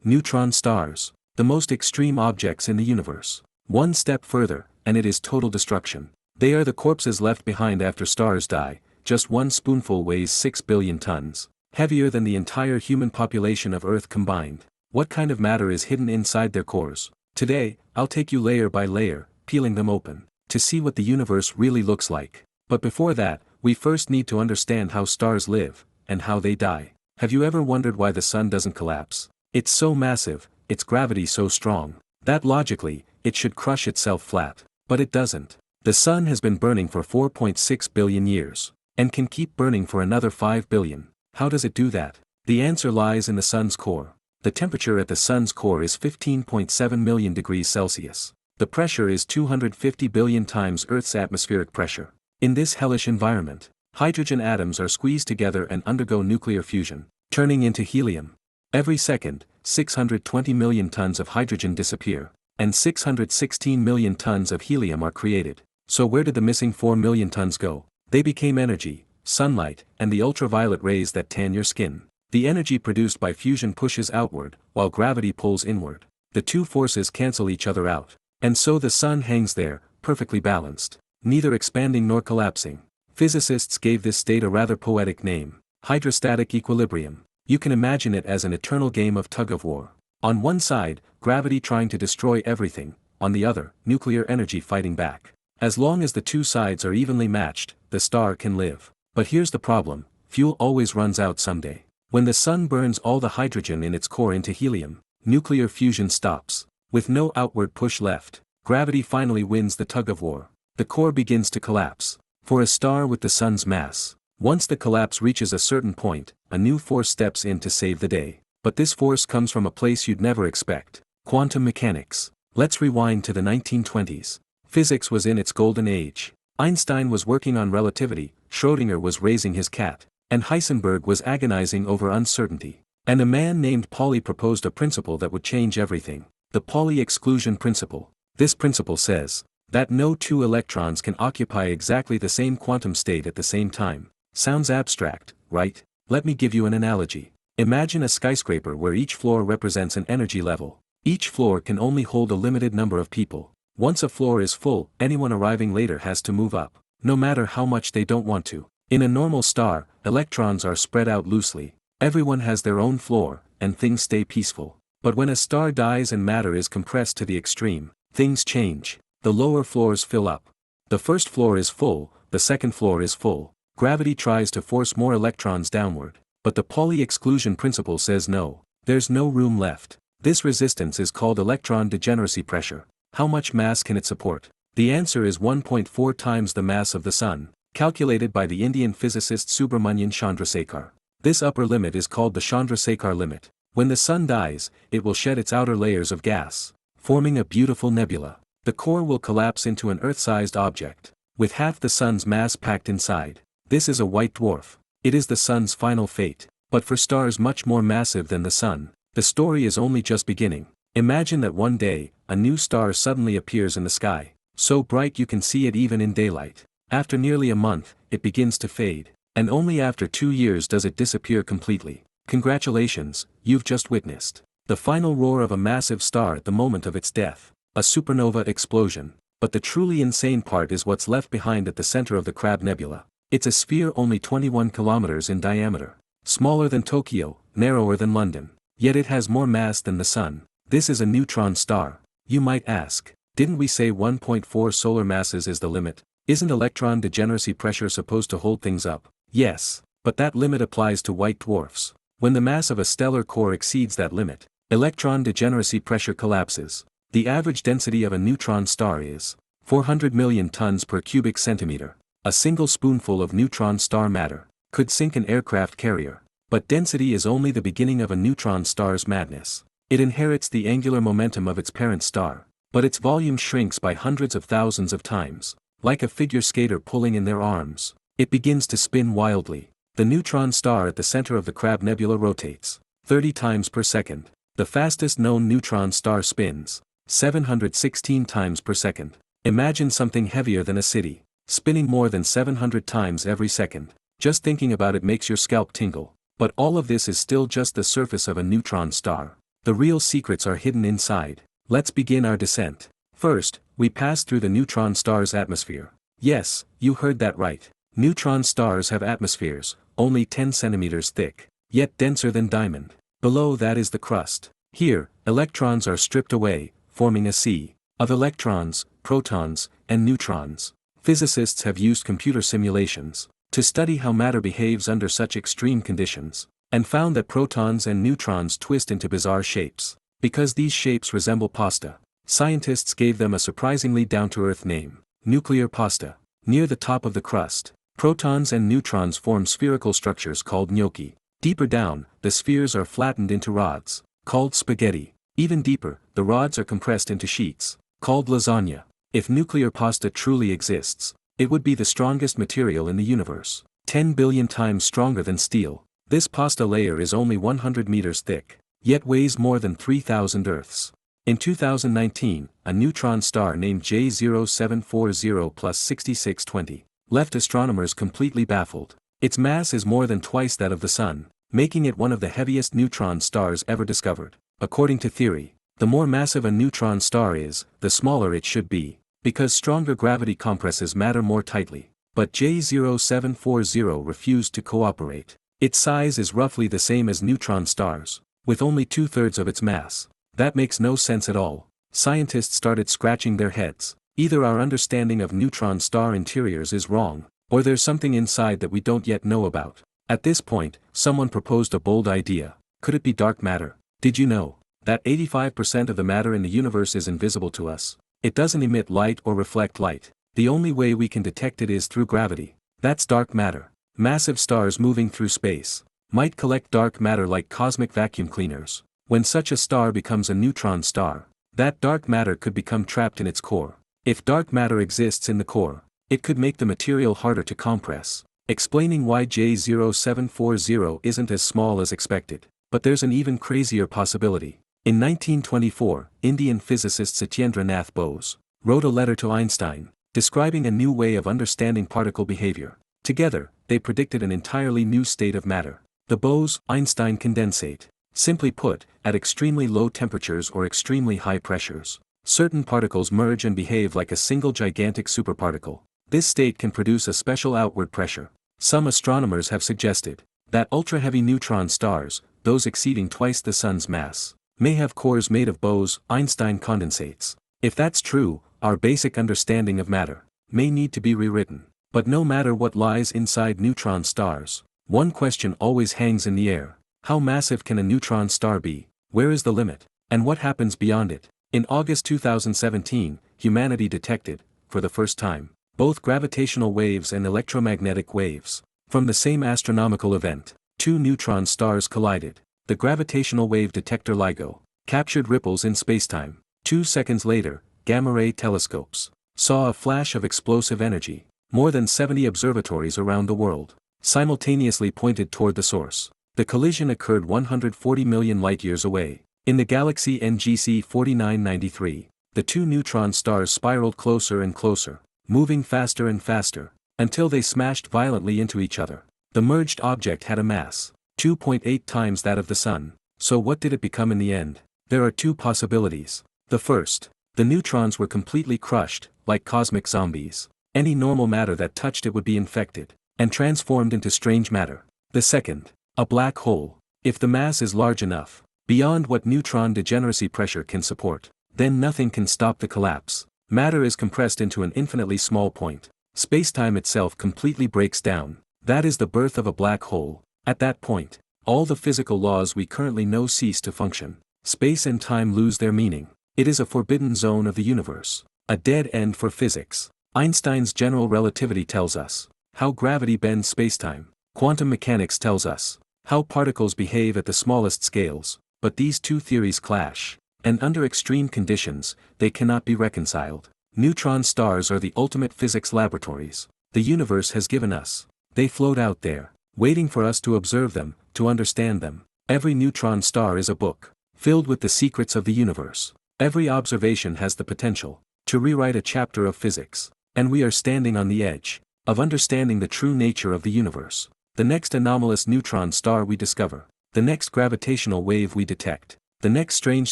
Neutron stars, the most extreme objects in the universe. One step further, and it is total destruction. They are the corpses left behind after stars die. Just one spoonful weighs 6 billion tons, heavier than the entire human population of Earth combined. What kind of matter is hidden inside their cores? Today, I'll take you layer by layer, peeling them open, to see what the universe really looks like. But before that, we first need to understand how stars live, and how they die. Have you ever wondered why the sun doesn't collapse? It's so massive, its gravity so strong, that logically, it should crush itself flat. But it doesn't. The sun has been burning for 4.6 billion years, and can keep burning for another 5 billion. How does it do that? The answer lies in the sun's core. The temperature at the sun's core is 15.7 million degrees Celsius. The pressure is 250 billion times Earth's atmospheric pressure. In this hellish environment, hydrogen atoms are squeezed together and undergo nuclear fusion, turning into helium. Every second, 620 million tons of hydrogen disappear, and 616 million tons of helium are created. So where did the missing 4 million tons go? They became energy, sunlight, and the ultraviolet rays that tan your skin. The energy produced by fusion pushes outward, while gravity pulls inward. The two forces cancel each other out. And so the sun hangs there, perfectly balanced, neither expanding nor collapsing. Physicists gave this state a rather poetic name: hydrostatic equilibrium. You can imagine it as an eternal game of tug-of-war. On one side, gravity trying to destroy everything, on the other, nuclear energy fighting back. As long as the two sides are evenly matched, the star can live. But here's the problem: fuel always runs out someday. When the sun burns all the hydrogen in its core into helium, nuclear fusion stops. With no outward push left, gravity finally wins the tug-of-war. The core begins to collapse. For a star with the sun's mass, once the collapse reaches a certain point, a new force steps in to save the day. But this force comes from a place you'd never expect: quantum mechanics. Let's rewind to the 1920s. Physics was in its golden age. Einstein was working on relativity, Schrödinger was raising his cat, and Heisenberg was agonizing over uncertainty. And a man named Pauli proposed a principle that would change everything: the Pauli exclusion principle. This principle says that no two electrons can occupy exactly the same quantum state at the same time. Sounds abstract, right? Let me give you an analogy. Imagine a skyscraper where each floor represents an energy level. Each floor can only hold a limited number of people. Once a floor is full, anyone arriving later has to move up, no matter how much they don't want to. In a normal star, electrons are spread out loosely. Everyone has their own floor, and things stay peaceful. But when a star dies and matter is compressed to the extreme, things change. The lower floors fill up. The first floor is full, the second floor is full. Gravity tries to force more electrons downward. But the Pauli exclusion principle says no. There's no room left. This resistance is called electron degeneracy pressure. How much mass can it support? The answer is 1.4 times the mass of the sun, calculated by the Indian physicist Subrahmanyan Chandrasekhar. This upper limit is called the Chandrasekhar limit. When the sun dies, it will shed its outer layers of gas, forming a beautiful nebula. The core will collapse into an Earth-sized object, with half the sun's mass packed inside. This is a white dwarf. It is the sun's final fate. But for stars much more massive than the sun, the story is only just beginning. Imagine that one day, a new star suddenly appears in the sky, so bright you can see it even in daylight. After nearly a month, it begins to fade, and only after 2 years does it disappear completely. Congratulations, you've just witnessed the final roar of a massive star at the moment of its death. A supernova explosion. But the truly insane part is what's left behind at the center of the Crab Nebula. It's a sphere only 21 kilometers in diameter. Smaller than Tokyo, narrower than London. Yet it has more mass than the sun. This is a neutron star. You might ask, didn't we say 1.4 solar masses is the limit? Isn't electron degeneracy pressure supposed to hold things up? Yes, but that limit applies to white dwarfs. When the mass of a stellar core exceeds that limit, electron degeneracy pressure collapses. The average density of a neutron star is 400 million tons per cubic centimeter. A single spoonful of neutron star matter could sink an aircraft carrier. But density is only the beginning of a neutron star's madness. It inherits the angular momentum of its parent star, but its volume shrinks by hundreds of thousands of times. Like a figure skater pulling in their arms, it begins to spin wildly. The neutron star at the center of the Crab Nebula rotates 30 times per second. The fastest known neutron star spins 716 times per second. Imagine something heavier than a city, spinning more than 700 times every second. Just thinking about it makes your scalp tingle. But all of this is still just the surface of a neutron star. The real secrets are hidden inside. Let's begin our descent. First, we pass through the neutron star's atmosphere. Yes, you heard that right. Neutron stars have atmospheres, only 10 centimeters thick, yet denser than diamond. Below that is the crust. Here, electrons are stripped away, forming a sea of electrons, protons, and neutrons. Physicists have used computer simulations to study how matter behaves under such extreme conditions, and found that protons and neutrons twist into bizarre shapes. Because these shapes resemble pasta, scientists gave them a surprisingly down-to-earth name, nuclear pasta. Near the top of the crust, protons and neutrons form spherical structures called gnocchi. Deeper down, the spheres are flattened into rods, called spaghetti. Even deeper, the rods are compressed into sheets, called lasagna. If nuclear pasta truly exists, it would be the strongest material in the universe, 10 billion times stronger than steel. This pasta layer is only 100 meters thick, yet weighs more than 3,000 Earths. In 2019, a neutron star named J0740 plus 6620 left astronomers completely baffled. Its mass is more than twice that of the Sun, making it one of the heaviest neutron stars ever discovered. According to theory, the more massive a neutron star is, the smaller it should be, because stronger gravity compresses matter more tightly. But J0740 refused to cooperate. Its size is roughly the same as neutron stars, with only 2/3 of its mass. That makes no sense at all. Scientists started scratching their heads. Either our understanding of neutron star interiors is wrong, or there's something inside that we don't yet know about. At this point, someone proposed a bold idea. Could it be dark matter? Did you know that 85% of the matter in the universe is invisible to us? It doesn't emit light or reflect light. The only way we can detect it is through gravity. That's dark matter. Massive stars moving through space might collect dark matter like cosmic vacuum cleaners. When such a star becomes a neutron star, that dark matter could become trapped in its core. If dark matter exists in the core, it could make the material harder to compress, explaining why J0740 isn't as small as expected. But there's an even crazier possibility. In 1924, Indian physicist Satyendra Nath Bose wrote a letter to Einstein, describing a new way of understanding particle behavior. Together, they predicted an entirely new state of matter, the Bose-Einstein condensate. Simply put, at extremely low temperatures or extremely high pressures, certain particles merge and behave like a single gigantic superparticle. This state can produce a special outward pressure. Some astronomers have suggested that ultra-heavy neutron stars, those exceeding twice the Sun's mass, may have cores made of Bose-Einstein condensates. If that's true, our basic understanding of matter may need to be rewritten. But no matter what lies inside neutron stars, one question always hangs in the air. How massive can a neutron star be? Where is the limit? And what happens beyond it? In August 2017, humanity detected, for the first time, both gravitational waves and electromagnetic waves. From the same astronomical event, two neutron stars collided. The gravitational wave detector LIGO captured ripples in spacetime. 2 seconds later, gamma-ray telescopes saw a flash of explosive energy. More than 70 observatories around the world simultaneously pointed toward the source. The collision occurred 140 million light-years away. In the galaxy NGC 4993, the two neutron stars spiraled closer and closer, moving faster and faster, until they smashed violently into each other. The merged object had a mass 2.8 times that of the Sun. So what did it become in the end? There are two possibilities. The first, the neutrons were completely crushed, like cosmic zombies. Any normal matter that touched it would be infected and transformed into strange matter. The second, a black hole. If the mass is large enough, beyond what neutron degeneracy pressure can support, then nothing can stop the collapse. Matter is compressed into an infinitely small point. Spacetime itself completely breaks down. That is the birth of a black hole. At that point, all the physical laws we currently know cease to function. Space and time lose their meaning. It is a forbidden zone of the universe. A dead end for physics. Einstein's general relativity tells us how gravity bends spacetime. Quantum mechanics tells us how particles behave at the smallest scales. But these two theories clash, and under extreme conditions, they cannot be reconciled. Neutron stars are the ultimate physics laboratories the universe has given us. They float out there, waiting for us to observe them, to understand them. Every neutron star is a book, filled with the secrets of the universe. Every observation has the potential to rewrite a chapter of physics. And we are standing on the edge of understanding the true nature of the universe. The next anomalous neutron star we discover, the next gravitational wave we detect, The next strange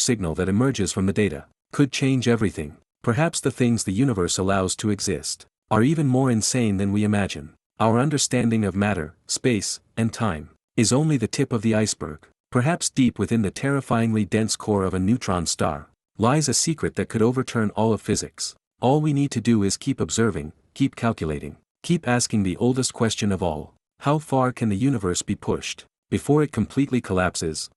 signal that emerges from the data could change everything. Perhaps the things the universe allows to exist are even more insane than we imagine. Our understanding of matter, space, and time is only the tip of the iceberg. Perhaps deep within the terrifyingly dense core of a neutron star lies a secret that could overturn all of physics. All we need to do is keep observing, keep calculating, keep asking the oldest question of all: how far can the universe be pushed before it completely collapses?